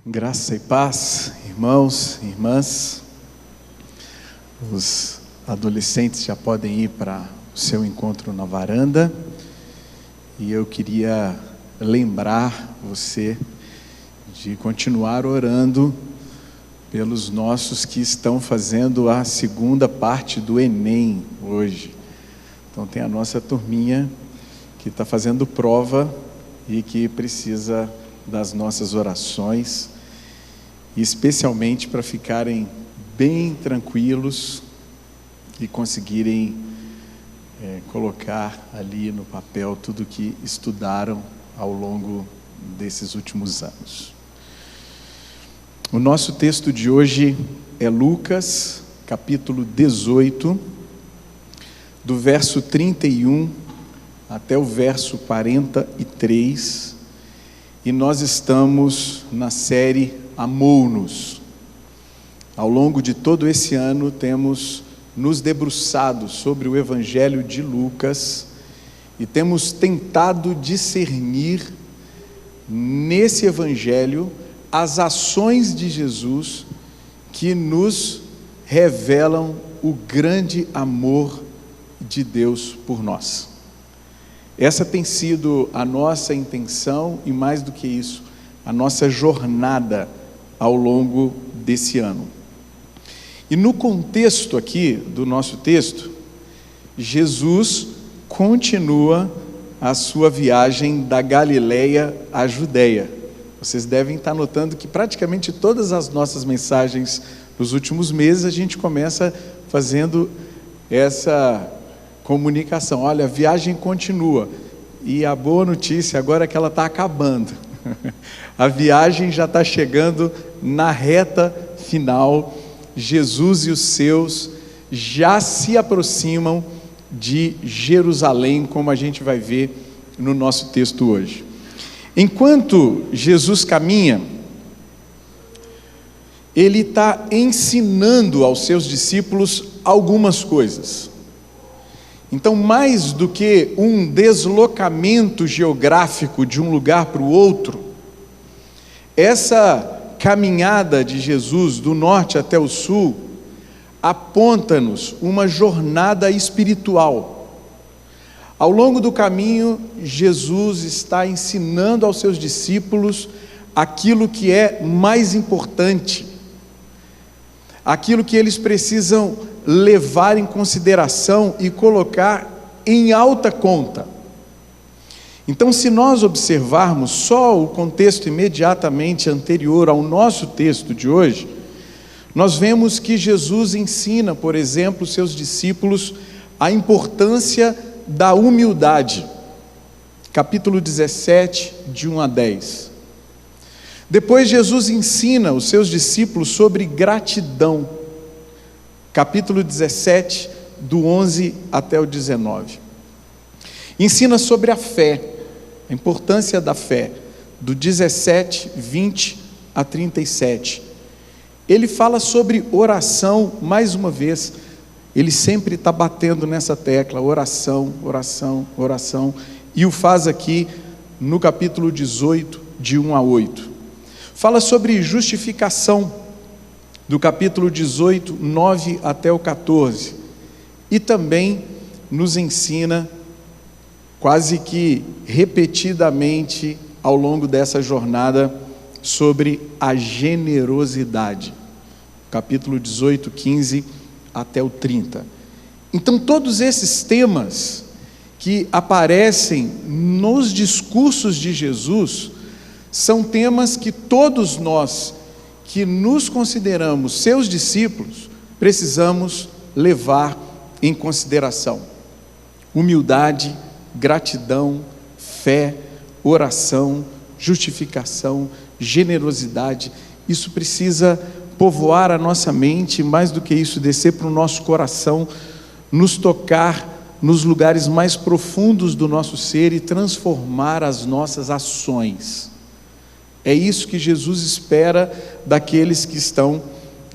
Graça e paz, irmãos e irmãs. Os adolescentes já podem ir para o seu encontro na varanda. E eu queria lembrar você de continuar orando pelos nossos que estão fazendo a segunda parte do Enem hoje. Então tem a nossa turminha que está fazendo prova e que precisa das nossas orações, especialmente para ficarem bem tranquilos e conseguirem colocar ali no papel tudo que estudaram ao longo desses últimos anos. O nosso texto de hoje é Lucas, capítulo 18, do verso 31 até o verso 43, e nós estamos na série Amou-nos. Ao longo de todo esse ano temos nos debruçado sobre o Evangelho de Lucas e temos tentado discernir nesse Evangelho as ações de Jesus que nos revelam o grande amor de Deus por nós. Essa tem sido a nossa intenção e, mais do que isso, a nossa jornada ao longo desse ano. E no contexto aqui do nosso texto, Jesus continua a sua viagem da Galileia à Judeia. Vocês devem estar notando que praticamente todas as nossas mensagens nos últimos meses a gente começa fazendo essa comunicação. Olha, a viagem continua. E a boa notícia agora é que ela está acabando. A viagem já está chegando na reta final. Jesus e os seus já se aproximam de Jerusalém, como a gente vai ver no nosso texto hoje. Enquanto Jesus caminha, ele está ensinando aos seus discípulos algumas coisas. Então, mais do que um deslocamento geográfico de um lugar para o outro, essa caminhada de Jesus do norte até o sul aponta-nos uma jornada espiritual. Ao longo do caminho, Jesus está ensinando aos seus discípulos aquilo que é mais importante, aquilo que eles precisam levar em consideração e colocar em alta conta. Então, se nós observarmos só o contexto imediatamente anterior ao nosso texto de hoje, nós vemos que Jesus ensina, por exemplo, seus discípulos a importância da humildade. Capítulo 17, de 1 a 10. Depois Jesus ensina os seus discípulos sobre gratidão. Capítulo 17, do 11 até o 19. Ensina sobre a fé, a importância da fé, do 17, 20 a 37. Ele fala sobre oração, mais uma vez, ele sempre está batendo nessa tecla, oração, oração, oração, e o faz aqui no capítulo 18, de 1 a 8. Fala sobre justificação, do capítulo 18, 9 até o 14, e também nos ensina, quase que repetidamente ao longo dessa jornada, sobre a generosidade, capítulo 18, 15 até o 30. Então, todos esses temas que aparecem nos discursos de Jesus são temas que todos nós que nos consideramos seus discípulos precisamos levar em consideração. Humildade, gratidão, fé, oração, justificação, generosidade. Isso precisa povoar a nossa mente, mais do que isso, descer para o nosso coração, nos tocar nos lugares mais profundos do nosso ser e transformar as nossas ações. É isso que Jesus espera daqueles que estão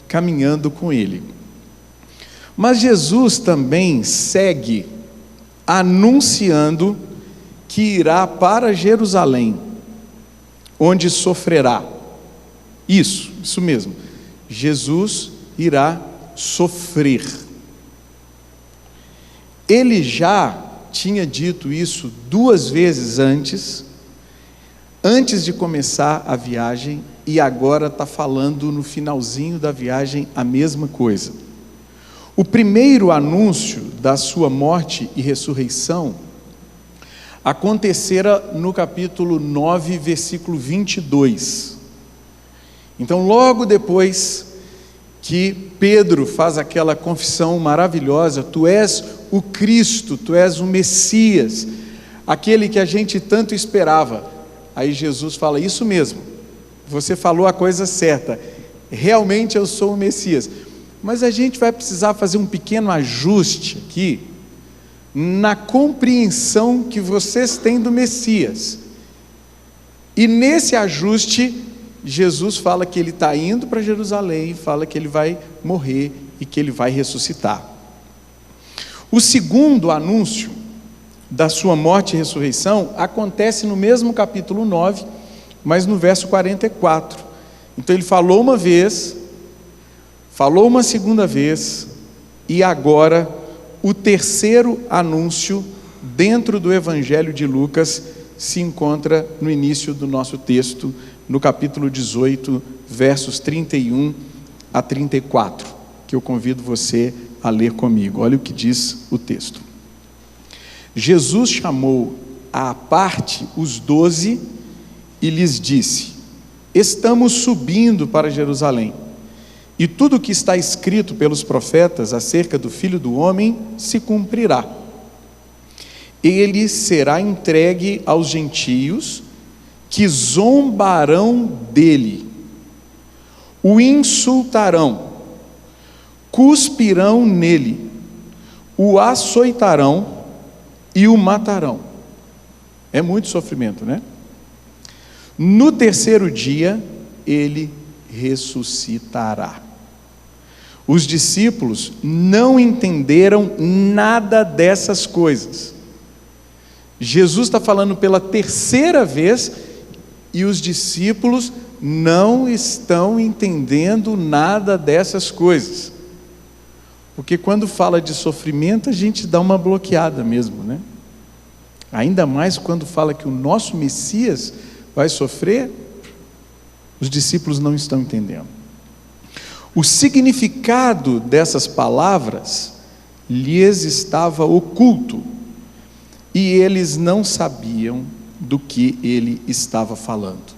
caminhando com Ele. Mas Jesus também segue anunciando que irá para Jerusalém, onde sofrerá. Isso mesmo. Jesus irá sofrer. Ele já tinha dito isso 2 vezes antes de começar a viagem, e agora está falando no finalzinho da viagem a mesma coisa. O primeiro anúncio da sua morte e ressurreição acontecera no capítulo 9, versículo 22. Então, logo depois que Pedro faz aquela confissão maravilhosa: tu és o Cristo, tu és o Messias, aquele que a gente tanto esperava. Aí Jesus fala: isso mesmo, você falou a coisa certa, realmente eu sou o Messias. Mas a gente vai precisar fazer um pequeno ajuste aqui na compreensão que vocês têm do Messias. E nesse ajuste, Jesus fala que ele está indo para Jerusalém, fala que ele vai morrer e que ele vai ressuscitar. O segundo anúncio da sua morte e ressurreição acontece no mesmo capítulo 9, mas no verso 44. Então ele falou uma vez, falou uma segunda vez, e agora o terceiro anúncio dentro do Evangelho de Lucas se encontra no início do nosso texto, no capítulo 18, versos 31 a 34, que eu convido você a ler comigo. Olha o que diz o texto. Jesus chamou à parte os 12 e lhes disse: estamos subindo para Jerusalém, e tudo o que está escrito pelos profetas acerca do Filho do Homem se cumprirá. Ele será entregue aos gentios, que zombarão dele, o insultarão, cuspirão nele, o açoitarão e o matarão. É muito sofrimento, né? No terceiro dia ele ressuscitará. Os discípulos não entenderam nada dessas coisas. Jesus está falando pela terceira vez e os discípulos não estão entendendo nada dessas coisas. Porque quando fala de sofrimento, a gente dá uma bloqueada mesmo, né? Ainda mais quando fala que o nosso Messias vai sofrer, os discípulos não estão entendendo. O significado dessas palavras lhes estava oculto, e eles não sabiam do que ele estava falando.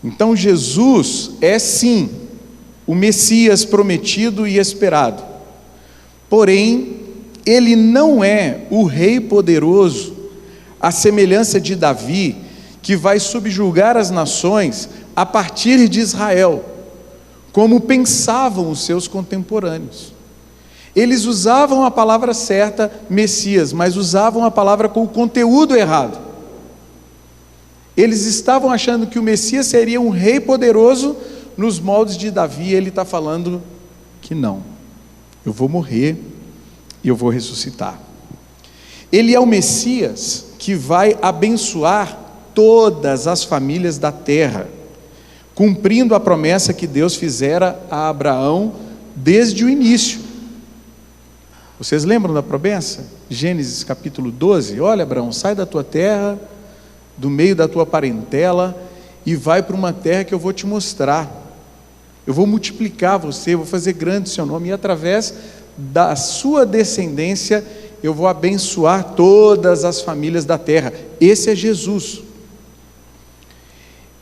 Então Jesus é sim o Messias prometido e esperado, porém ele não é o rei poderoso, à semelhança de Davi, que vai subjugar as nações a partir de Israel, como pensavam os seus contemporâneos. Eles usavam a palavra certa, Messias, mas usavam a palavra com o conteúdo errado. Eles estavam achando que o Messias seria um rei poderoso nos moldes de Davi. Ele está falando que não, eu vou morrer e eu vou ressuscitar. Ele é o Messias que vai abençoar todas as famílias da terra, cumprindo a promessa que Deus fizera a Abraão desde o início. Vocês lembram da promessa? Gênesis capítulo 12, olha Abraão, sai da tua terra, do meio da tua parentela, e vai para uma terra que eu vou te mostrar. Eu vou multiplicar você, vou fazer grande o seu nome, e através da sua descendência, eu vou abençoar todas as famílias da terra. Esse é Jesus.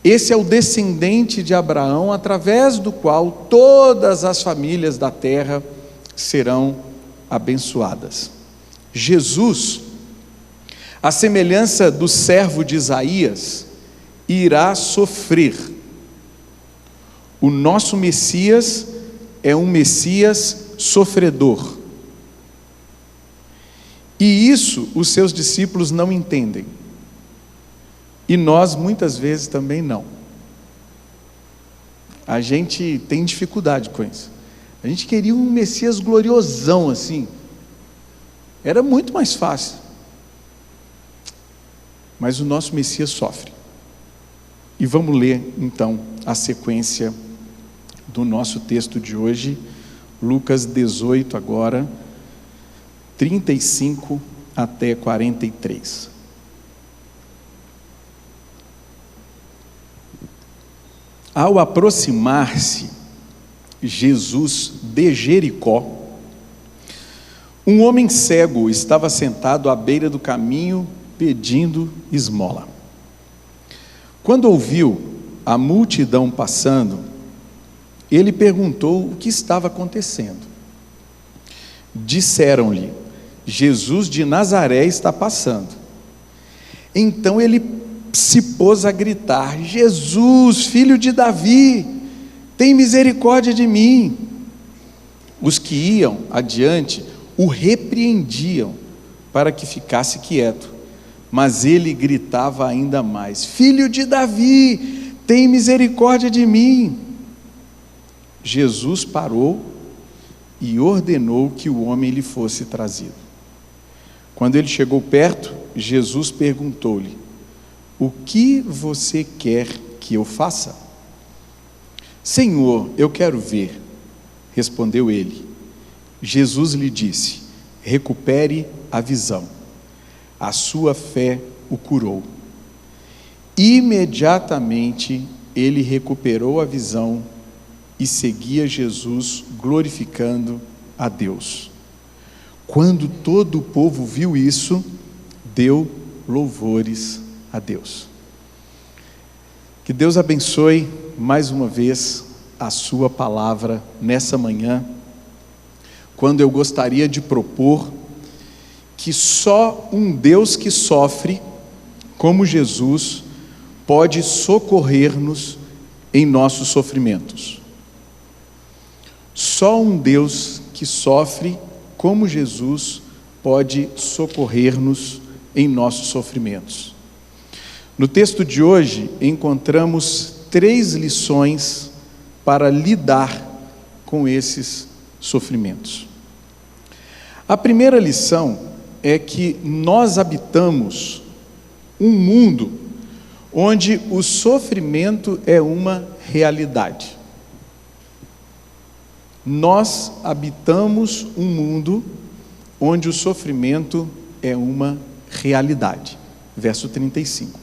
Esse é o descendente de Abraão, através do qual todas as famílias da terra serão abençoadas. Jesus, à semelhança do servo de Isaías, irá sofrer. O nosso Messias é um Messias sofredor. E isso os seus discípulos não entendem. E nós muitas vezes também não. A gente tem dificuldade com isso. A gente queria um Messias gloriosão assim. Era muito mais fácil. Mas o nosso Messias sofre. E vamos ler então a sequência do nosso texto de hoje, Lucas 18 agora, 35 até 43. Ao aproximar-se Jesus de Jericó, um homem cego estava sentado à beira do caminho pedindo esmola. Quando ouviu a multidão passando, ele perguntou o que estava acontecendo. Disseram-lhe: Jesus de Nazaré está passando. Então ele se pôs a gritar: Jesus, filho de Davi, tem misericórdia de mim. Os que iam adiante o repreendiam para que ficasse quieto, mas ele gritava ainda mais: Filho de Davi, tem misericórdia de mim. Jesus parou e ordenou que o homem lhe fosse trazido. Quando ele chegou perto, Jesus perguntou-lhe: O que você quer que eu faça? Senhor, eu quero ver, respondeu ele. Jesus lhe disse: recupere a visão. A sua fé o curou. Imediatamente ele recuperou a visão e seguia Jesus, glorificando a Deus. Quando todo o povo viu isso, deu louvores a Deus. Que Deus abençoe mais uma vez a sua palavra nessa manhã, quando eu gostaria de propor que só um Deus que sofre, como Jesus, pode socorrer-nos em nossos sofrimentos. Só um Deus que sofre, como Jesus, pode socorrer-nos em nossos sofrimentos. No texto de hoje, encontramos 3 lições para lidar com esses sofrimentos. A primeira lição é que nós habitamos um mundo onde o sofrimento é uma realidade. Nós habitamos um mundo onde o sofrimento é uma realidade. Verso 35.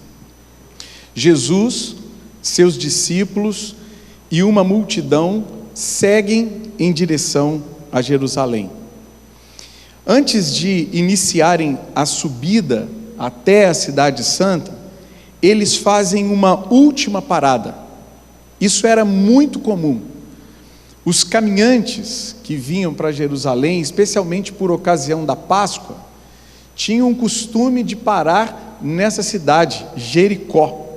Jesus, seus discípulos e uma multidão seguem em direção a Jerusalém. Antes de iniciarem a subida até a Cidade Santa, eles fazem uma última parada. Isso era muito comum. Os caminhantes que vinham para Jerusalém, especialmente por ocasião da Páscoa, tinham o costume de parar nessa cidade, Jericó,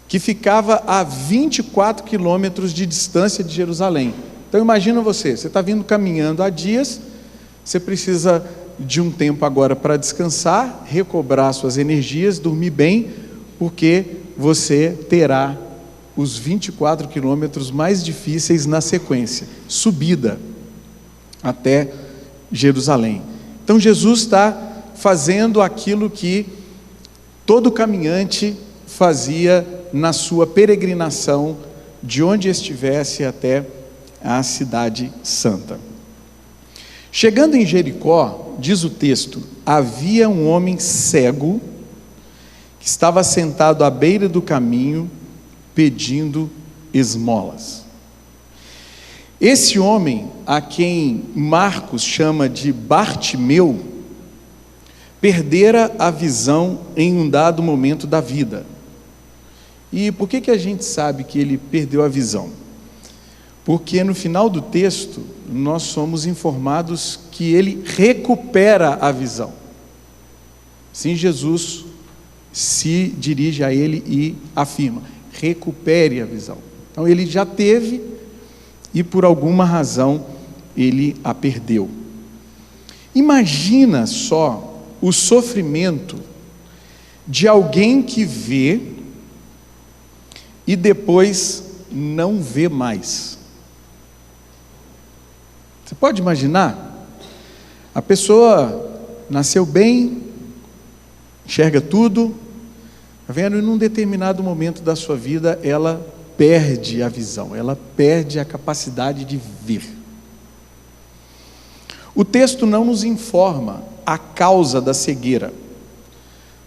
que ficava a 24 quilômetros de distância de Jerusalém. Então imagina você está vindo caminhando há dias, você precisa de um tempo agora para descansar, recobrar suas energias, dormir bem, porque você terá os 24 quilômetros mais difíceis na sequência, subida até Jerusalém. Então Jesus está fazendo aquilo que todo caminhante fazia na sua peregrinação, de onde estivesse até a Cidade Santa. Chegando em Jericó, diz o texto, havia um homem cego que estava sentado à beira do caminho pedindo esmolas. Esse homem, a quem Marcos chama de Bartimeu, perdera a visão em um dado momento da vida. E por que a gente sabe que ele perdeu a visão? Porque no final do texto, nós somos informados que ele recupera a visão. Sim, Jesus se dirige a ele e afirma: recupere a visão. Então ele já teve e por alguma razão ele a perdeu. Imagina só o sofrimento de alguém que vê e depois não vê mais. Você pode imaginar? A pessoa nasceu bem, enxerga tudo, Está vendo? E num determinado momento da sua vida, ela perde a visão, ela perde a capacidade de ver. O texto não nos informa a causa da cegueira.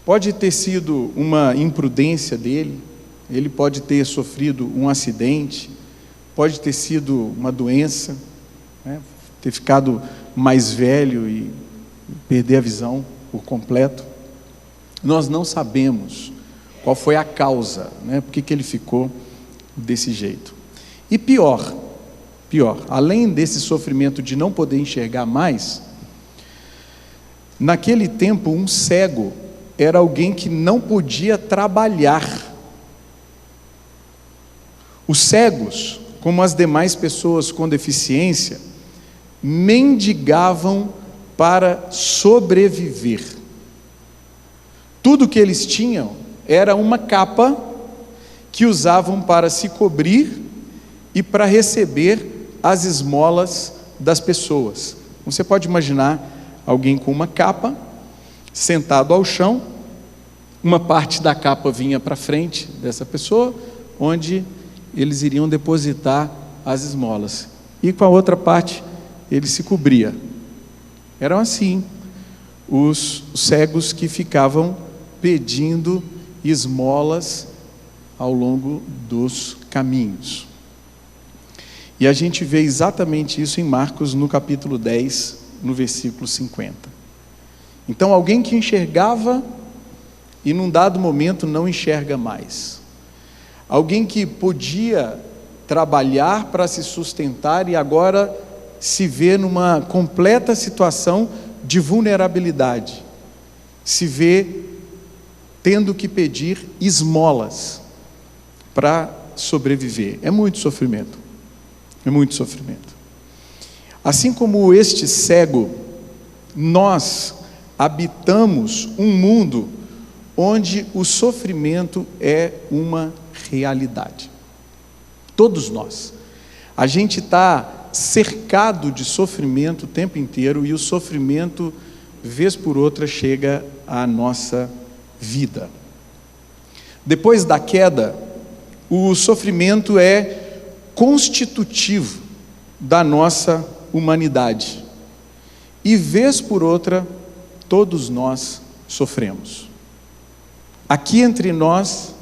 Pode ter sido uma imprudência dele, ele pode ter sofrido um acidente, pode ter sido uma doença, né? Ter ficado mais velho e perder a visão por completo. Nós não sabemos qual foi a causa, né? Por que ele ficou desse jeito. E pior, além desse sofrimento de não poder enxergar mais, naquele tempo um cego era alguém que não podia trabalhar. Os cegos, como as demais pessoas com deficiência, mendigavam para sobreviver. Tudo que eles tinham era uma capa que usavam para se cobrir e para receber as esmolas das pessoas. Você pode imaginar alguém com uma capa, sentado ao chão, uma parte da capa vinha para frente dessa pessoa, onde eles iriam depositar as esmolas, e com a outra parte ele se cobria. Eram assim os cegos que ficavam pedindo esmolas ao longo dos caminhos. E a gente vê exatamente isso em Marcos, no capítulo 10, no versículo 50. Então, alguém que enxergava e num dado momento não enxerga mais. Alguém que podia trabalhar para se sustentar e agora se vê numa completa situação de vulnerabilidade. Se vê tendo que pedir esmolas para sobreviver. É muito sofrimento. É muito sofrimento. Assim como este cego, nós habitamos um mundo onde o sofrimento é uma realidade. Todos nós. A gente está cercado de sofrimento o tempo inteiro, e o sofrimento, vez por outra, chega à nossa vida. Depois da queda, o sofrimento é constitutivo da nossa humanidade. E vez por outra, todos nós sofremos. Aqui entre nós,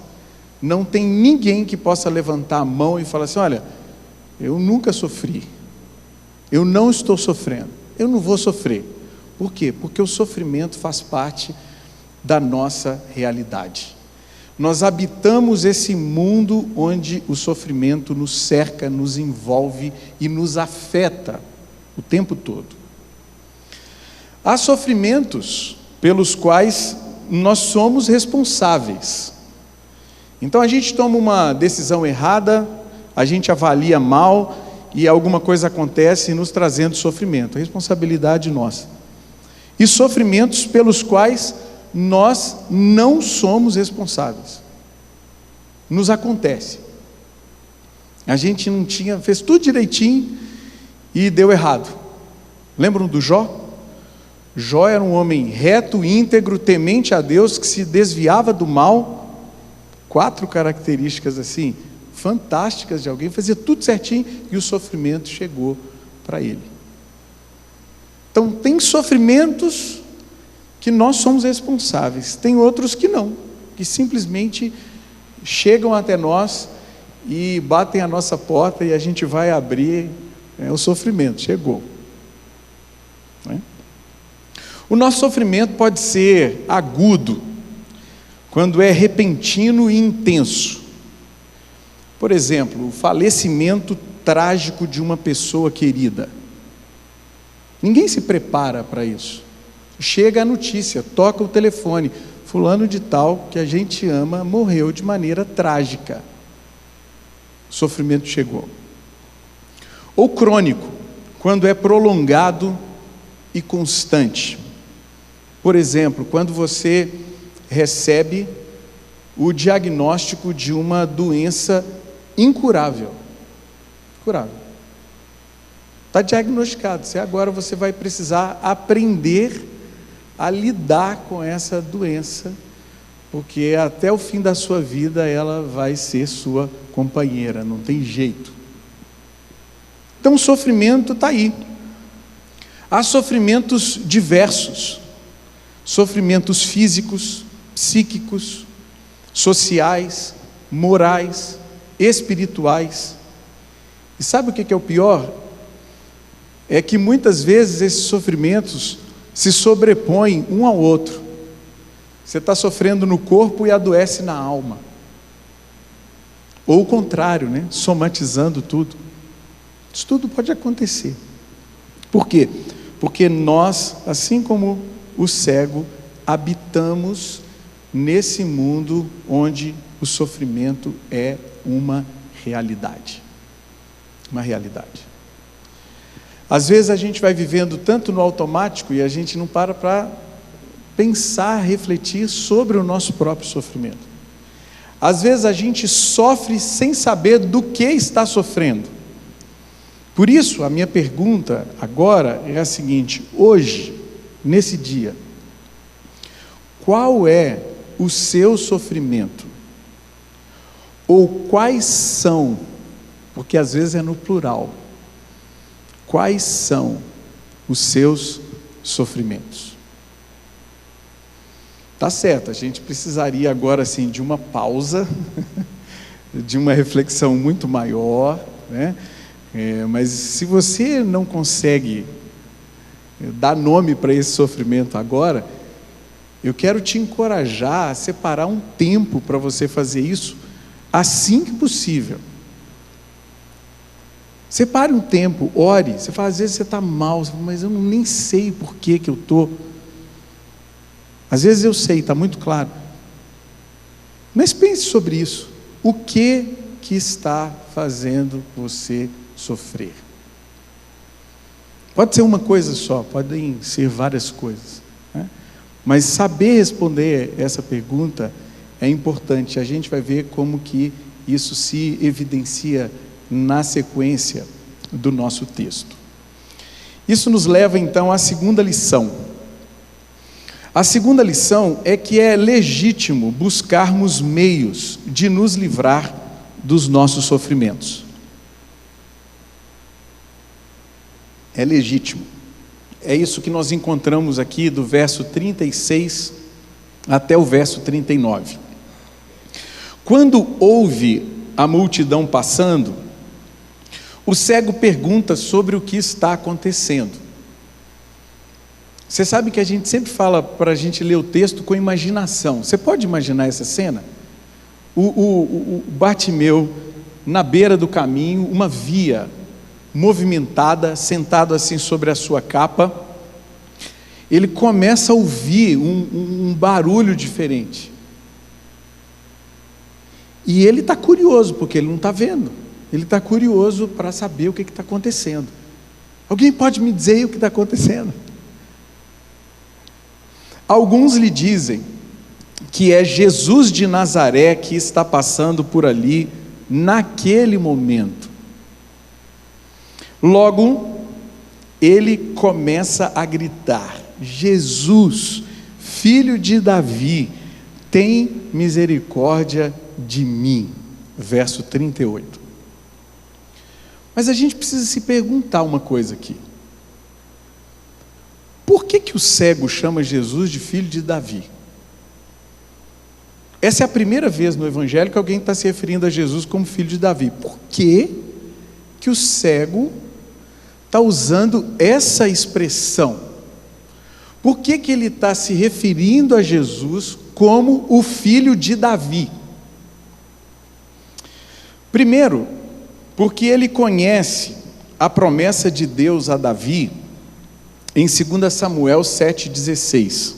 não tem ninguém que possa levantar a mão e falar assim: olha, eu nunca sofri, eu não estou sofrendo, eu não vou sofrer. Por quê? Porque o sofrimento faz parte da nossa realidade. Nós habitamos esse mundo onde o sofrimento nos cerca, nos envolve e nos afeta o tempo todo. Há sofrimentos pelos quais nós somos responsáveis. Então a gente toma uma decisão errada, a gente avalia mal e alguma coisa acontece nos trazendo sofrimento. A responsabilidade nossa. E sofrimentos pelos quais nós não somos responsáveis. Nos acontece. A gente não tinha, fez tudo direitinho e deu errado. Lembram do Jó? Jó era um homem reto, íntegro, temente a Deus, que se desviava do mal. 4 características assim, fantásticas de alguém, fazia tudo certinho e o sofrimento chegou para ele. Então tem sofrimentos que nós somos responsáveis, tem outros que não, que simplesmente chegam até nós e batem a nossa porta e a gente vai abrir, o sofrimento chegou. Não é? O nosso sofrimento pode ser agudo, quando é repentino e intenso. Por exemplo, o falecimento trágico de uma pessoa querida. Ninguém se prepara para isso. Chega a notícia, toca o telefone, fulano de tal, que a gente ama, morreu de maneira trágica. O sofrimento chegou. Ou crônico, quando é prolongado e constante. Por exemplo, quando você recebe o diagnóstico de uma doença incurável. Curável. Está diagnosticado. Agora você vai precisar aprender a lidar com essa doença, porque até o fim da sua vida ela vai ser sua companheira, não tem jeito. Então o sofrimento está aí. Há sofrimentos diversos, sofrimentos físicos, psíquicos, sociais, morais, espirituais. E sabe o que é o pior? É que muitas vezes esses sofrimentos se sobrepõem um ao outro. Você está sofrendo no corpo e adoece na alma. Ou o contrário, né? Somatizando tudo. Isso tudo pode acontecer. Por quê? Porque nós, assim como o cego, habitamos nesse mundo onde o sofrimento é uma realidade. Uma realidade. Às vezes a gente vai vivendo tanto no automático e a gente não para pensar, refletir sobre o nosso próprio sofrimento. Às vezes a gente sofre sem saber do que está sofrendo. Por isso, a minha pergunta agora é a seguinte: hoje, nesse dia, qual é o seu sofrimento? Ou quais são, porque às vezes é no plural, quais são os seus sofrimentos? Tá certo, a gente precisaria agora assim de uma pausa, de uma reflexão muito maior, né? Mas se você não consegue dar nome para esse sofrimento agora, eu quero te encorajar a separar um tempo para você fazer isso assim que possível. Separe um tempo, ore. Você fala, às vezes você está mal, você fala, mas eu nem sei por que eu estou. Às vezes eu sei, está muito claro. Mas pense sobre isso. O que está fazendo você sofrer? Pode ser uma coisa só, podem ser várias coisas, né? Mas saber responder essa pergunta é importante. A gente vai ver como que isso se evidencia na sequência do nosso texto. Isso nos leva então à segunda lição. A segunda lição é que é legítimo buscarmos meios de nos livrar dos nossos sofrimentos. É legítimo. É isso que nós encontramos aqui do verso 36 até o verso 39. Quando ouve a multidão passando, o cego pergunta sobre o que está acontecendo. Você sabe que a gente sempre fala para a gente ler o texto com imaginação. Você pode imaginar essa cena? O Bartimeu, na beira do caminho, uma via movimentada, sentado assim sobre a sua capa, ele começa a ouvir um barulho diferente. E ele está curioso, porque ele não está vendo. Ele está curioso para saber o que está acontecendo. Alguém pode me dizer o que está acontecendo? Alguns lhe dizem que é Jesus de Nazaré que está passando por ali naquele momento. Logo, ele começa a gritar: Jesus, filho de Davi, tem misericórdia de mim. Verso 38. Mas a gente precisa se perguntar uma coisa aqui. Por que o cego chama Jesus de filho de Davi? Essa é a primeira vez no Evangelho que alguém está se referindo a Jesus como filho de Davi. Por que o cego está usando essa expressão? Por que ele está se referindo a Jesus como o filho de Davi? Primeiro, porque ele conhece a promessa de Deus a Davi em 2 Samuel 7,16.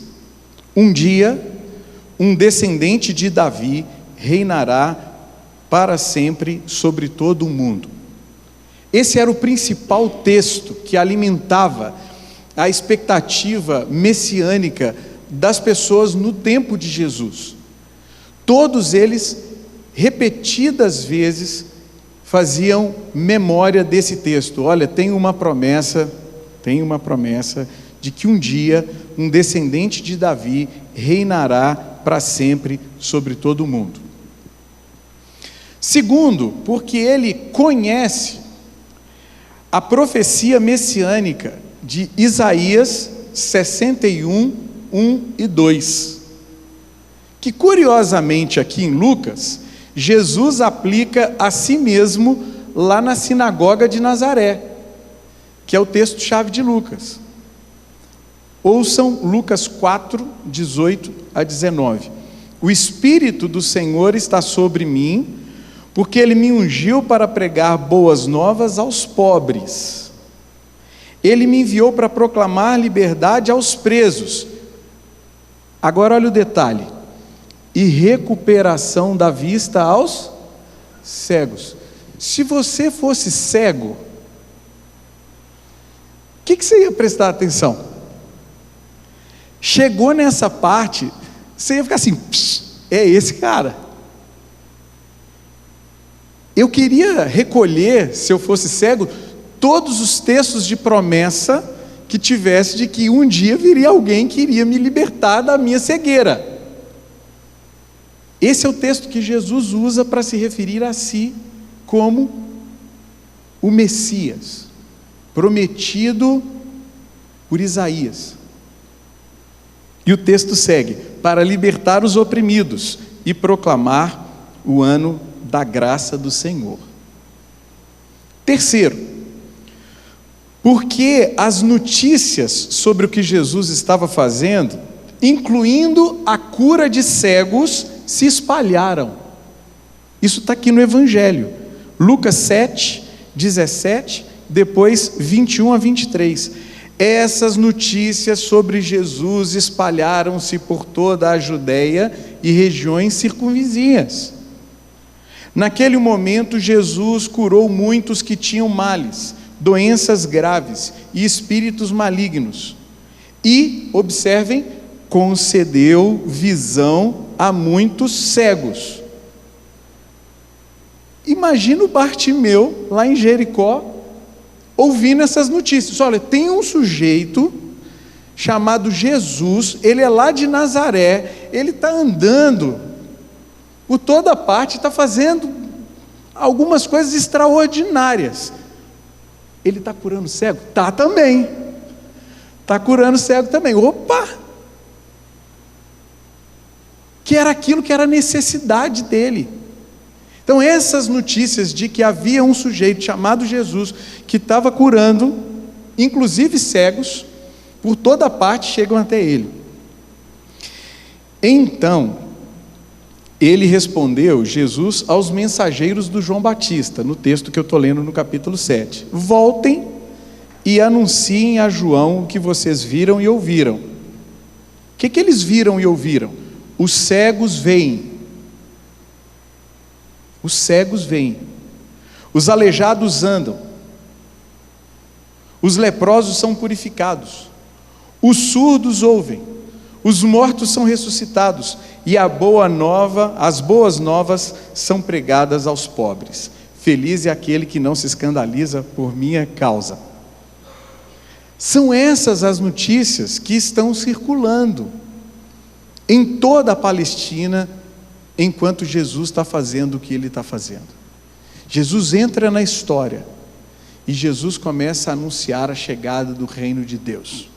Um dia, um descendente de Davi reinará para sempre sobre todo o mundo. Esse era o principal texto que alimentava a expectativa messiânica das pessoas no tempo de Jesus. Todos eles, repetidas vezes, faziam memória desse texto. Olha, tem uma promessa de que um dia um descendente de Davi reinará para sempre sobre todo o mundo. Segundo, porque ele conhece a profecia messiânica de Isaías 61, 1 e 2, que curiosamente aqui em Lucas, Jesus aplica a si mesmo lá na sinagoga de Nazaré, que é o texto-chave de Lucas. Ouçam Lucas 4, 18 a 19. O Espírito do Senhor está sobre mim, porque Ele me ungiu para pregar boas novas aos pobres. Ele me enviou para proclamar liberdade aos presos. Agora olha o detalhe. E recuperação da vista aos cegos. Se você fosse cego, o que você ia prestar atenção? Chegou nessa parte, você ia ficar assim, é esse cara. Eu queria recolher, se eu fosse cego, todos os textos de promessa que tivesse de que um dia viria alguém que iria me libertar da minha cegueira. Esse é o texto que Jesus usa para se referir a si como o Messias, prometido por Isaías. E o texto segue: para libertar os oprimidos e proclamar o ano da graça do Senhor. Terceiro, porque as notícias sobre o que Jesus estava fazendo, incluindo a cura de cegos, se espalharam. Isso está aqui no Evangelho, Lucas 7, 17, depois 21 a 23. Essas notícias sobre Jesus espalharam-se por toda a Judéia e regiões circunvizinhas. Naquele momento, Jesus curou muitos que tinham males, doenças graves e espíritos malignos. E, observem, concedeu visão a muitos cegos. Imagina o Bartimeu, lá em Jericó, ouvindo essas notícias. Olha, tem um sujeito chamado Jesus, ele é lá de Nazaré, ele está andando por toda parte, está fazendo algumas coisas extraordinárias. Ele está curando cego? Está também. Está curando cego também. Opa! Que era aquilo que era a necessidade dele. Então essas notícias de que havia um sujeito chamado Jesus, que estava curando, inclusive cegos, por toda parte chegam até ele. Então, ele respondeu, Jesus, aos mensageiros do João Batista, no texto que eu estou lendo no capítulo 7. Voltem e anunciem a João o que vocês viram e ouviram. O que eles viram e ouviram? Os cegos veem. Os cegos veem. Os aleijados andam. Os leprosos são purificados. Os surdos ouvem. Os mortos são ressuscitados. E as boas novas são pregadas aos pobres. Feliz é aquele que não se escandaliza por minha causa. São essas as notícias que estão circulando em toda a Palestina, enquanto Jesus está fazendo o que ele está fazendo. Jesus entra na história e Jesus começa a anunciar a chegada do reino de Deus.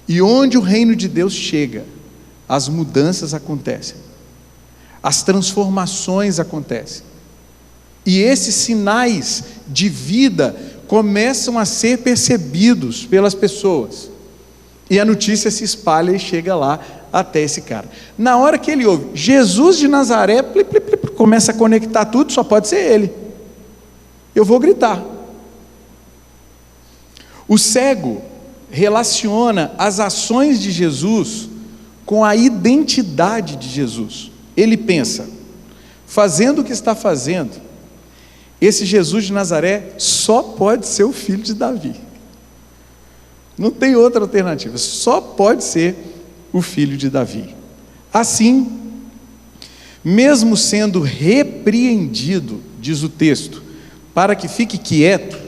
E onde o reino de Deus chega, as mudanças acontecem, as transformações acontecem, e esses sinais de vida começam a ser percebidos pelas pessoas, e a notícia se espalha e chega lá até esse cara. Na hora que ele ouve Jesus de Nazaré, começa a conectar tudo, só pode ser ele. Eu vou gritar. O cego relaciona as ações de Jesus com a identidade de Jesus. Ele pensa, fazendo o que está fazendo, esse Jesus de Nazaré só pode ser o filho de Davi. Não tem outra alternativa, só pode ser o filho de Davi. Assim, mesmo sendo repreendido, diz o texto, para que fique quieto,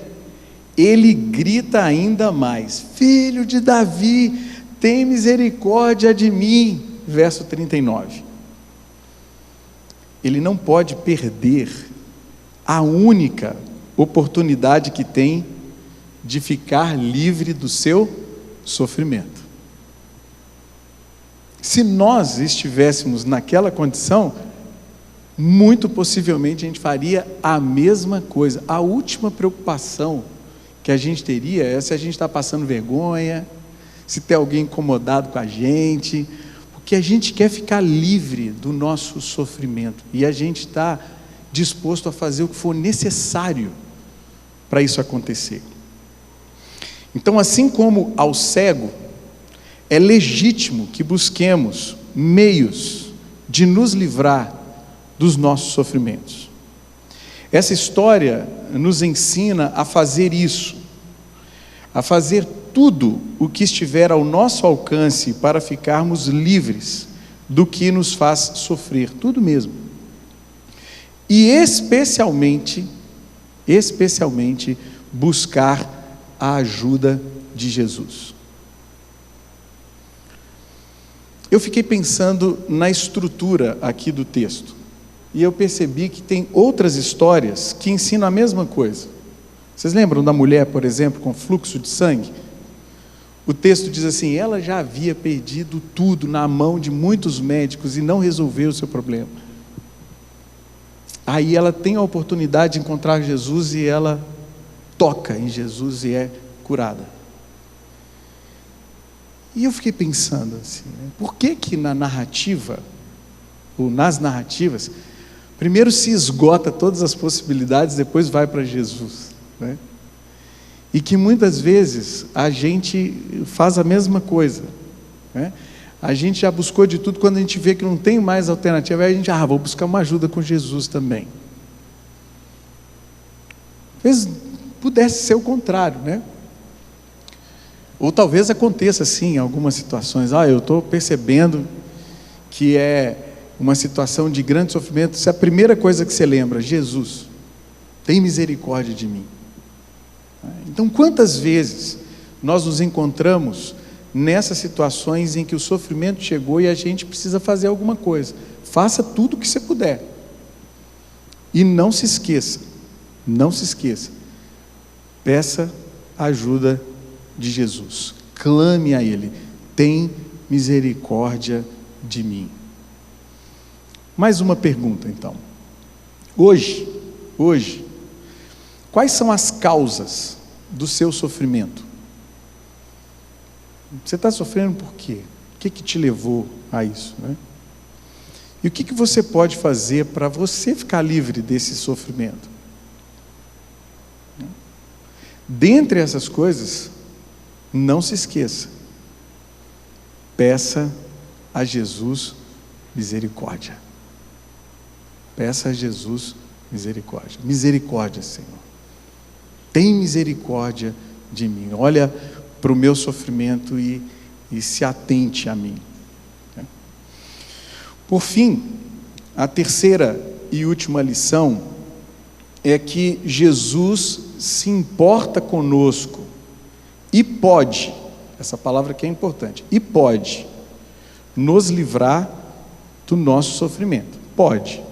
ele grita ainda mais: filho de Davi, tem misericórdia de mim. verso 39. Ele não pode perder a única oportunidade que tem de ficar livre do seu sofrimento. Se nós estivéssemos naquela condição, muito possivelmente a gente faria a mesma coisa. A última preocupação que a gente teria é se a gente está passando vergonha, se tem alguém incomodado com a gente, porque a gente quer ficar livre do nosso sofrimento e a gente está disposto a fazer o que for necessário para isso acontecer. Então, assim como ao cego, é legítimo que busquemos meios de nos livrar dos nossos sofrimentos. Essa história nos ensina a fazer isso, a fazer tudo o que estiver ao nosso alcance para ficarmos livres do que nos faz sofrer, tudo mesmo. E especialmente buscar a ajuda de Jesus. Eu fiquei pensando na estrutura aqui do texto, e eu percebi que tem outras histórias que ensinam a mesma coisa. Vocês lembram da mulher, por exemplo, com fluxo de sangue? O texto diz assim: ela já havia perdido tudo na mão de muitos médicos e não resolveu o seu problema. Aí ela tem a oportunidade de encontrar Jesus e ela toca em Jesus e é curada. E eu fiquei pensando assim, por que na narrativa, ou nas narrativas, primeiro se esgota todas as possibilidades, depois vai para Jesus, né? E que muitas vezes a gente faz a mesma coisa, né? A gente já buscou de tudo, quando a gente vê que não tem mais alternativa, aí a gente, vou buscar uma ajuda com Jesus também. Talvez pudesse ser o contrário, né? Ou talvez aconteça assim em algumas situações. Eu estou percebendo que é uma situação de grande sofrimento. Se a primeira coisa que você lembra, Jesus, tem misericórdia de mim. Então, quantas vezes nós nos encontramos nessas situações em que o sofrimento chegou e a gente precisa fazer alguma coisa? Faça tudo o que você puder. E não se esqueça, peça a ajuda de Jesus, clame a Ele, tem misericórdia de mim. Mais uma pergunta então, hoje, quais são as causas do seu sofrimento? Você está sofrendo por quê? O que te levou a isso, né? E o que você pode fazer para você ficar livre desse sofrimento? Dentre essas coisas, não se esqueça, peça a Jesus misericórdia. Peça a Jesus misericórdia. Misericórdia, Senhor. Tem misericórdia de mim. Olha para o meu sofrimento e se atente a mim. Por fim, a terceira e última lição é que Jesus se importa conosco e pode, essa palavra aqui é importante, e pode nos livrar do nosso sofrimento. Pode.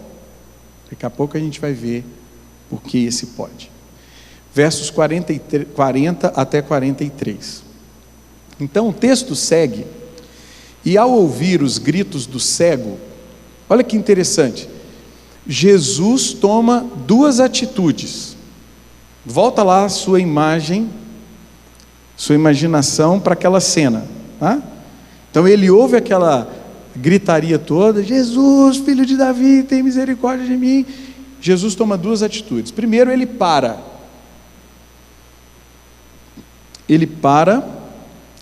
Daqui a pouco a gente vai ver por que esse pode. Versos 40 até 43. Então o texto segue, e ao ouvir os gritos do cego, olha que interessante, Jesus toma duas atitudes. Volta lá a sua imagem, sua imaginação para aquela cena, tá? Então ele ouve aquela gritaria toda: Jesus, filho de Davi, tem misericórdia de mim. Jesus toma duas atitudes. Primeiro, ele para.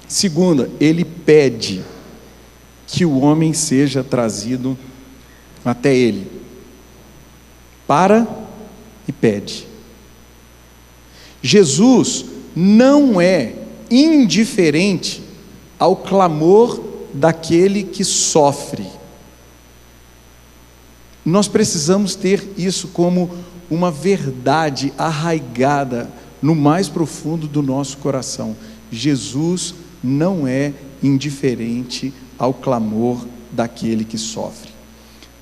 Segunda, ele pede que o homem seja trazido até ele. Para e pede. Jesus não é indiferente ao clamor daquele que sofre. Nós precisamos ter isso como uma verdade arraigada no mais profundo do nosso coração. Jesus não é indiferente ao clamor daquele que sofre.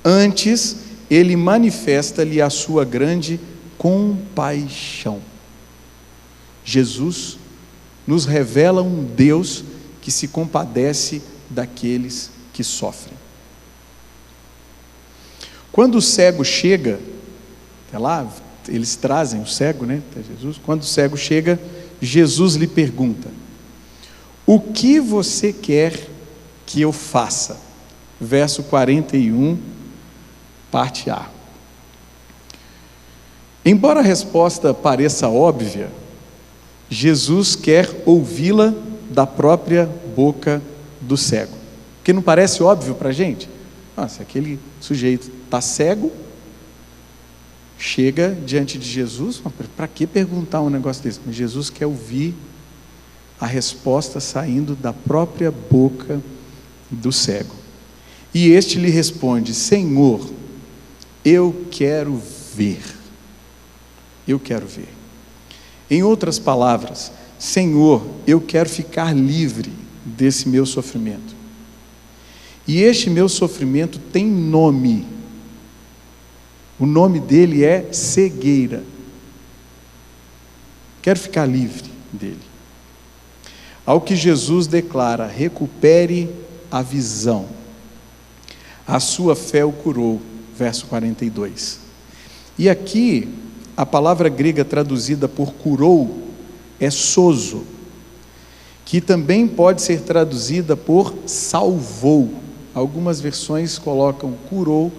Antes, ele manifesta-lhe a sua grande compaixão. Jesus nos revela um Deus que se compadece daqueles que sofrem. Quando o cego chega, até lá, eles trazem o cego, até Jesus. Quando o cego chega, Jesus lhe pergunta: o que você quer que eu faça? Verso 41, parte A. Embora a resposta pareça óbvia, Jesus quer ouvi-la da própria boca do cego. Porque não parece óbvio para a gente? Se aquele sujeito está cego, chega diante de Jesus, para que perguntar um negócio desse? Mas Jesus quer ouvir a resposta saindo da própria boca do cego. E este lhe responde: Senhor, eu quero ver. Eu quero ver. Em outras palavras, Senhor, eu quero ficar livre desse meu sofrimento. E este meu sofrimento tem nome. O nome dele é cegueira. Quero ficar livre dele. Ao que Jesus declara: recupere a visão. A sua fé o curou. Verso 42. E aqui, a palavra grega traduzida por curou é sozo, que também pode ser traduzida por salvou. Algumas versões colocam curou,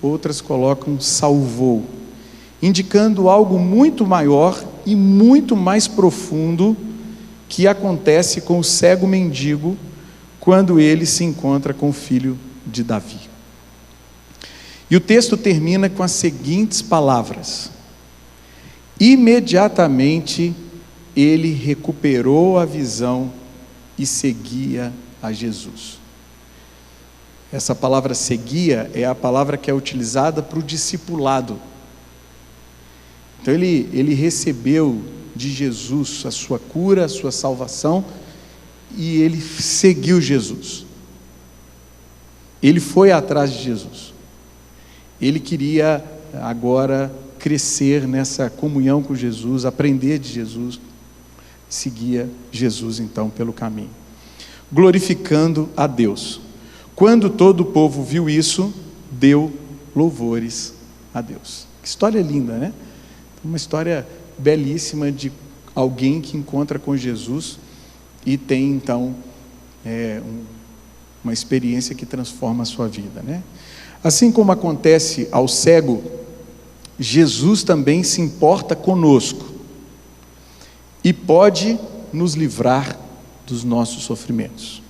outras colocam salvou, indicando algo muito maior e muito mais profundo que acontece com o cego mendigo quando ele se encontra com o filho de Davi. E o texto termina com as seguintes palavras: imediatamente ele recuperou a visão e seguia a Jesus. Essa palavra seguia é a palavra que é utilizada para o discipulado. Então ele recebeu de Jesus a sua cura, a sua salvação, e ele seguiu Jesus. Ele foi atrás de Jesus. Ele queria agora crescer nessa comunhão com Jesus, aprender de Jesus, seguia Jesus então pelo caminho, glorificando a Deus. Quando todo o povo viu isso, deu louvores a Deus. Que história linda, Uma história belíssima de alguém que encontra com Jesus e tem então uma experiência que transforma a sua vida, Assim como acontece ao cego, Jesus também se importa conosco e pode nos livrar dos nossos sofrimentos.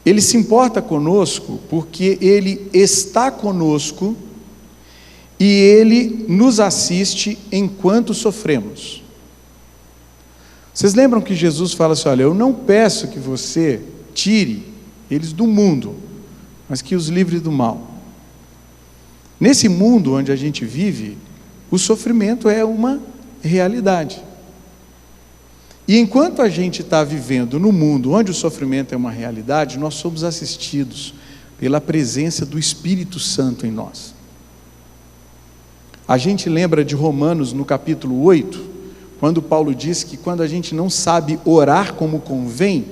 Ele se importa conosco porque Ele está conosco e Ele nos assiste enquanto sofremos. Vocês lembram que Jesus fala assim: olha, eu não peço que você tire eles do mundo, mas que os livre do mal. Nesse mundo onde a gente vive, o sofrimento é uma realidade. E enquanto a gente está vivendo no mundo onde o sofrimento é uma realidade, nós somos assistidos pela presença do Espírito Santo em nós. A gente lembra de Romanos no capítulo 8, quando Paulo diz que quando a gente não sabe orar como convém,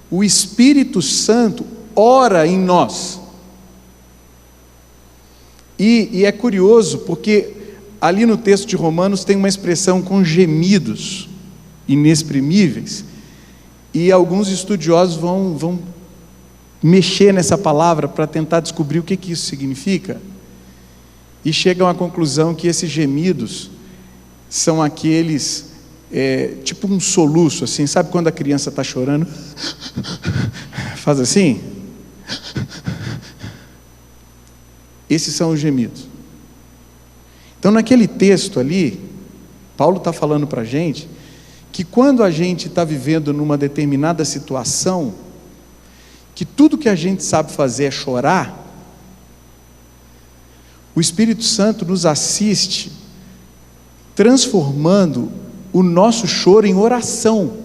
o Espírito Santo ora em nós. E é curioso, porque ali no texto de Romanos tem uma expressão com gemidos inexprimíveis, e alguns estudiosos vão mexer nessa palavra para tentar descobrir o que isso significa, e chegam à conclusão que esses gemidos são aqueles, tipo um soluço, assim, sabe quando a criança está chorando? Faz assim? Esses são os gemidos. Então, naquele texto ali, Paulo está falando para a gente que quando a gente está vivendo numa determinada situação, que tudo que a gente sabe fazer é chorar, o Espírito Santo nos assiste, transformando o nosso choro em oração,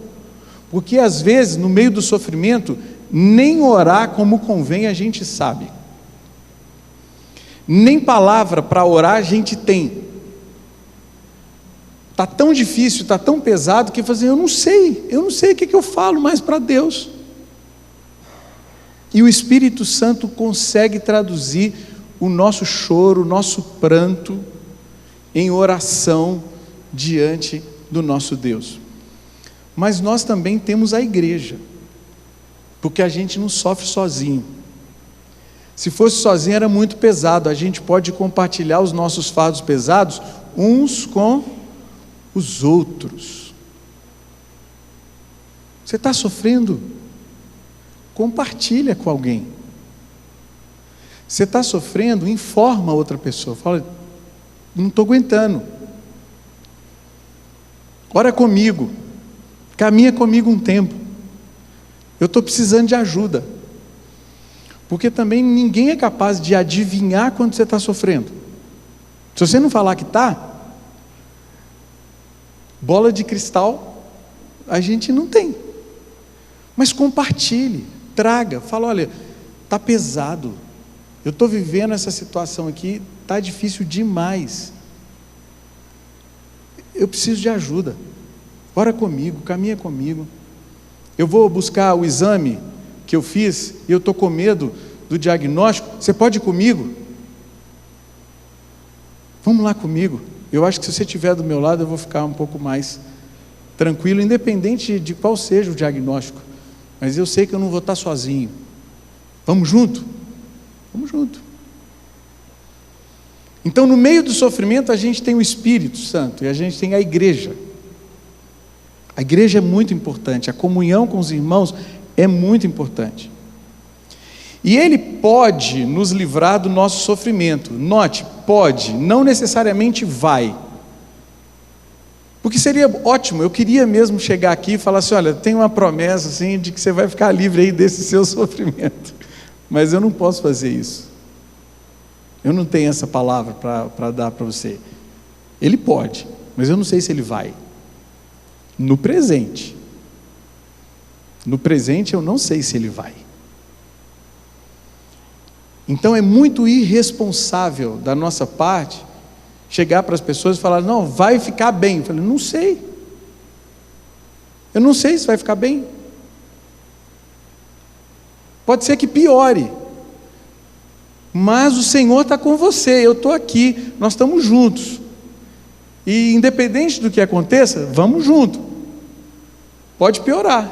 porque às vezes, no meio do sofrimento, nem orar como convém a gente sabe, nem palavra para orar a gente tem. Está tão difícil, está tão pesado, que fazer, eu não sei o que eu falo mais para Deus. E o Espírito Santo consegue traduzir o nosso choro, o nosso pranto, em oração diante do nosso Deus. Mas nós também temos a igreja, porque a gente não sofre sozinho. Se fosse sozinho era muito pesado. A gente pode compartilhar os nossos fardos pesados uns com os outros. Você está sofrendo? Compartilha com alguém. Você está sofrendo? Informa outra pessoa. Fala, não estou aguentando. Ora comigo. Caminha comigo um tempo. Eu estou precisando de ajuda. Porque também ninguém é capaz de adivinhar quando você está sofrendo. Se você não falar que está, bola de cristal a gente não tem. Mas compartilhe, traga, fala, olha, está pesado. Eu estou vivendo essa situação aqui, está difícil demais. Eu preciso de ajuda. Ora comigo, caminha comigo. Eu vou buscar o exame que eu fiz e eu estou com medo do diagnóstico. Você pode ir comigo? Vamos lá comigo. Eu acho que se você estiver do meu lado, eu vou ficar um pouco mais tranquilo, independente de qual seja o diagnóstico. Mas eu sei que eu não vou estar sozinho. Vamos junto? Vamos junto. Então, no meio do sofrimento, a gente tem o Espírito Santo e a gente tem a igreja. A igreja é muito importante, a comunhão com os irmãos é muito importante. E Ele pode nos livrar do nosso sofrimento. Note, pode, não necessariamente vai. Porque seria ótimo, eu queria mesmo chegar aqui e falar assim, olha, tem uma promessa assim, de que você vai ficar livre aí desse seu sofrimento. Mas eu não posso fazer isso. Eu não tenho essa palavra para dar para você. Ele pode, mas eu não sei se Ele vai. No presente. No presente eu não sei se Ele vai. Então é muito irresponsável da nossa parte chegar para as pessoas e falar, não, vai ficar bem. Eu falei, não sei. Eu não sei se vai ficar bem. Pode ser que piore. Mas o Senhor está com você, eu estou aqui, nós estamos juntos. E independente do que aconteça, vamos junto. Pode piorar.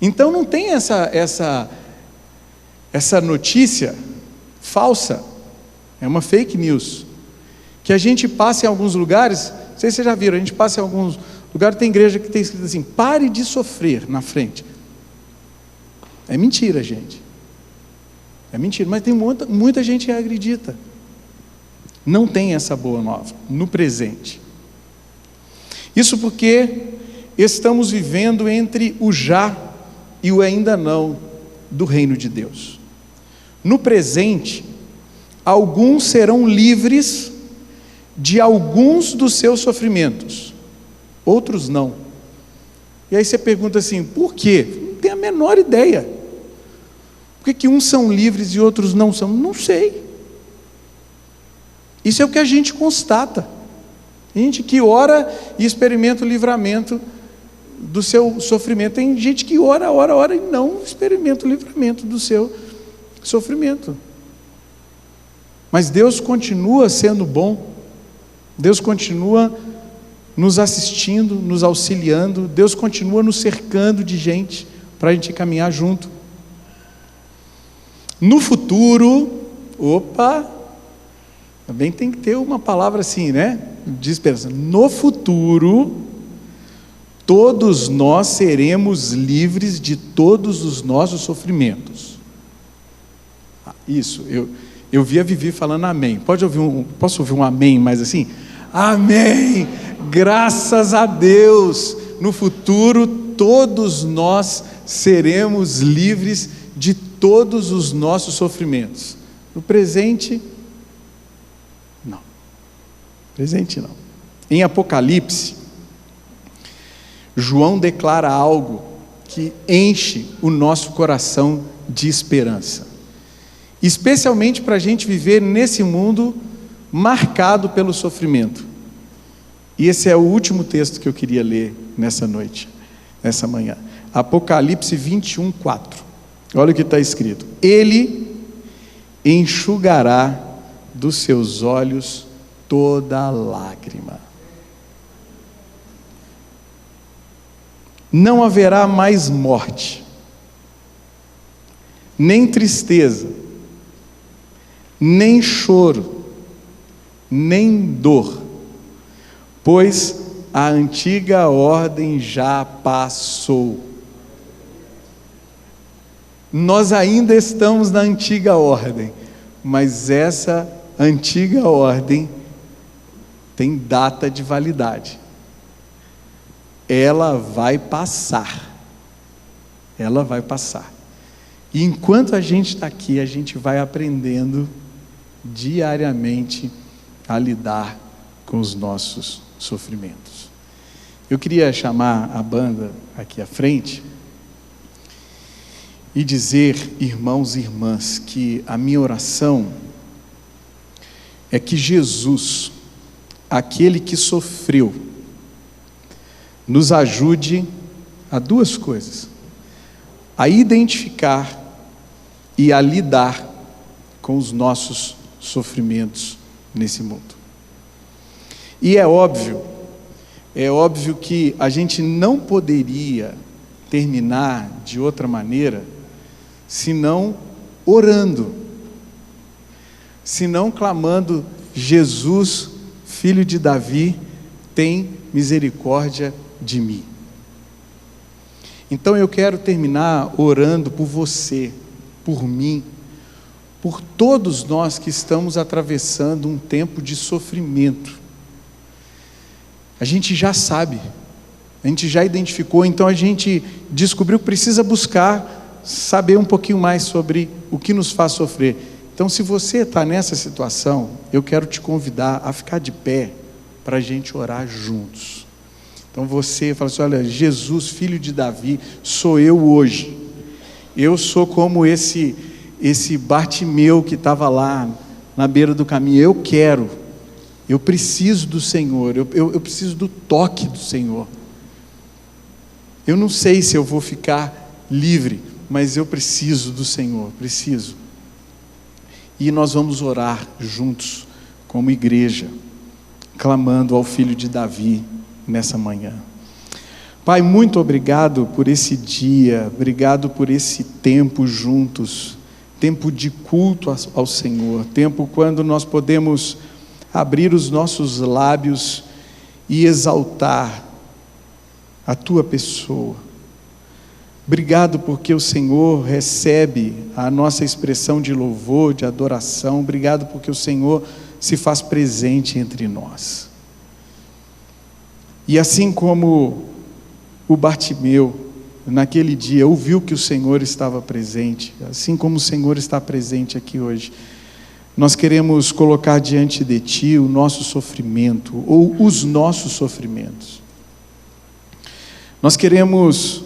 Então não tem essa notícia falsa, é uma fake news, que a gente passa em alguns lugares, não sei se vocês já viram, a gente passa em alguns lugares, tem igreja que tem escrito assim, pare de sofrer na frente. É mentira, gente. É mentira, mas tem muita gente que acredita. Não tem essa boa nova no presente. Isso porque estamos vivendo entre o já e o ainda não do reino de Deus. No presente, alguns serão livres de alguns dos seus sofrimentos, outros não. E aí você pergunta assim, por quê? Não tem a menor ideia. Por que uns são livres e outros não são? Não sei. Isso é o que a gente constata. A gente que ora e experimenta o livramento do seu sofrimento. Tem gente que ora e não experimenta o livramento do seu sofrimento. Mas Deus continua sendo bom. Deus continua nos assistindo, nos auxiliando. Deus continua nos cercando de gente para a gente caminhar junto. No futuro, também tem que ter uma palavra assim, né? De esperança. No futuro, todos nós seremos livres de todos os nossos sofrimentos. Isso, eu vi a Vivi falando amém. Posso ouvir um amém mais assim? Amém! Graças a Deus! No futuro, todos nós seremos livres de todos os nossos sofrimentos. No presente, não. Presente não. Em Apocalipse, João declara algo que enche o nosso coração de esperança, especialmente para a gente viver nesse mundo marcado pelo sofrimento. E esse é o último texto que eu queria ler nessa noite, nessa manhã. Apocalipse 21:4. Olha o que está escrito: Ele enxugará dos seus olhos toda lágrima. Não haverá mais morte, nem tristeza, nem choro, nem dor, pois a antiga ordem já passou. Nós ainda estamos na antiga ordem, mas essa antiga ordem tem data de validade. Ela vai passar. Ela vai passar. E enquanto a gente está aqui, a gente vai aprendendo diariamente a lidar com os nossos sofrimentos. Eu queria chamar a banda aqui à frente e dizer, irmãos e irmãs, que a minha oração é que Jesus, aquele que sofreu, nos ajude a duas coisas: a identificar e a lidar com os nossos sofrimentos nesse mundo. E é óbvio que a gente não poderia terminar de outra maneira senão orando, senão clamando: Jesus, filho de Davi, tem misericórdia de mim. Então eu quero terminar orando por você, por mim, por todos nós que estamos atravessando um tempo de sofrimento. A gente já sabe, a gente já identificou, então a gente descobriu que precisa buscar saber um pouquinho mais sobre o que nos faz sofrer. Então, se você está nessa situação, eu quero te convidar a ficar de pé para a gente orar juntos. Então você fala assim: olha, Jesus, filho de Davi, sou eu hoje. Eu sou como esse Bartimeu que estava lá na beira do caminho. Eu preciso do Senhor, eu preciso do toque do Senhor. Eu não sei se eu vou ficar livre, mas eu preciso do Senhor, preciso. E nós vamos orar juntos, como igreja, clamando ao Filho de Davi nessa manhã. Pai, muito obrigado por esse dia, obrigado por esse tempo juntos, tempo de culto ao Senhor, tempo quando nós podemos abrir os nossos lábios e exaltar a Tua pessoa. Obrigado porque o Senhor recebe a nossa expressão de louvor, de adoração. Obrigado porque o Senhor se faz presente entre nós. E assim como o Bartimeu, naquele dia, ouviu que o Senhor estava presente, assim como o Senhor está presente aqui hoje, nós queremos colocar diante de Ti o nosso sofrimento, ou os nossos sofrimentos. Nós queremos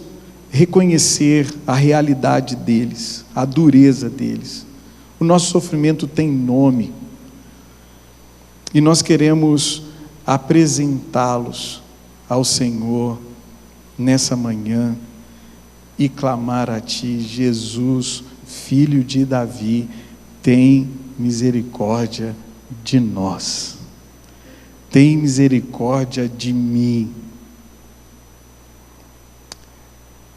reconhecer a realidade deles, a dureza deles. O nosso sofrimento tem nome, e nós queremos apresentá-los ao Senhor nessa manhã e clamar a Ti: Jesus, filho de Davi, tem misericórdia de nós, tem misericórdia de mim.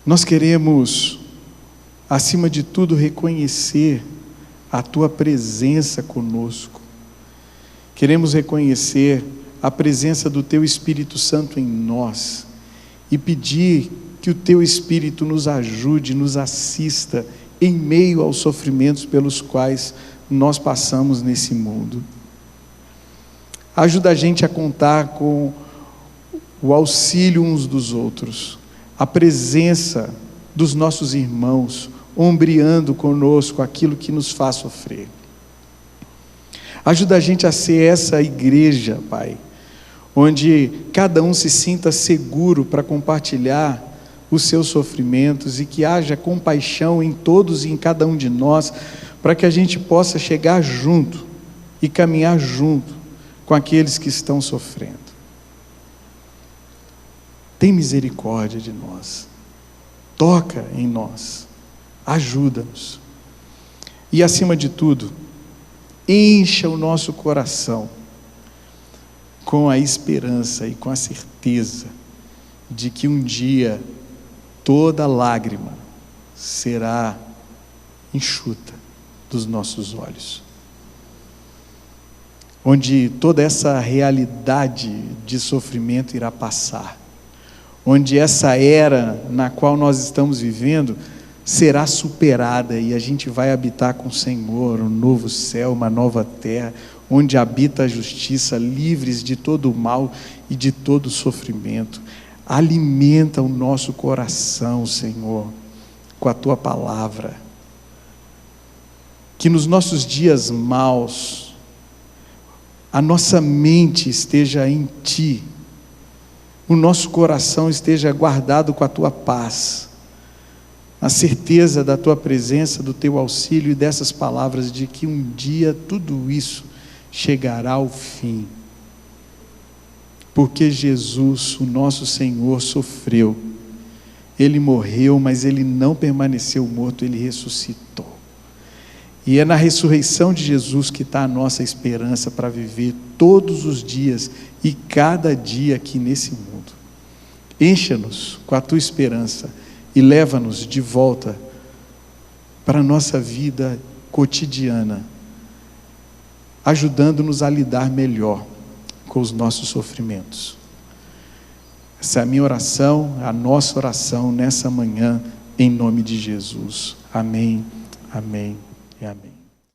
Nós queremos, acima de tudo, reconhecer a Tua presença conosco. Queremos reconhecer a presença do Teu Espírito Santo em nós e pedir que o Teu Espírito nos ajude, nos assista em meio aos sofrimentos pelos quais nós passamos nesse mundo. Ajuda a gente a contar com o auxílio uns dos outros, a presença dos nossos irmãos, ombreando conosco aquilo que nos faz sofrer. Ajuda a gente a ser essa igreja, Pai, onde cada um se sinta seguro para compartilhar os seus sofrimentos e que haja compaixão em todos e em cada um de nós, para que a gente possa chegar junto e caminhar junto com aqueles que estão sofrendo. Tem misericórdia de nós, toca em nós, ajuda-nos. E acima de tudo, encha o nosso coração com a esperança e com a certeza de que um dia toda lágrima será enxuta dos nossos olhos. Onde toda essa realidade de sofrimento irá passar. Onde essa era na qual nós estamos vivendo será superada e a gente vai habitar com o Senhor um novo céu, uma nova terra, onde habita a justiça, livres de todo o mal e de todo o sofrimento. Alimenta o nosso coração, Senhor, com a Tua palavra. Que nos nossos dias maus, a nossa mente esteja em Ti, o nosso coração esteja guardado com a Tua paz, a certeza da Tua presença, do Teu auxílio e dessas palavras de que um dia tudo isso chegará ao fim. Porque Jesus, o nosso Senhor, sofreu. Ele morreu, mas Ele não permaneceu morto, Ele ressuscitou. E é na ressurreição de Jesus que está a nossa esperança para viver todos os dias e cada dia aqui nesse mundo. Encha-nos com a Tua esperança e leva-nos de volta para a nossa vida cotidiana, ajudando-nos a lidar melhor com os nossos sofrimentos. Essa é a minha oração, a nossa oração nessa manhã, em nome de Jesus. Amém, amém e amém.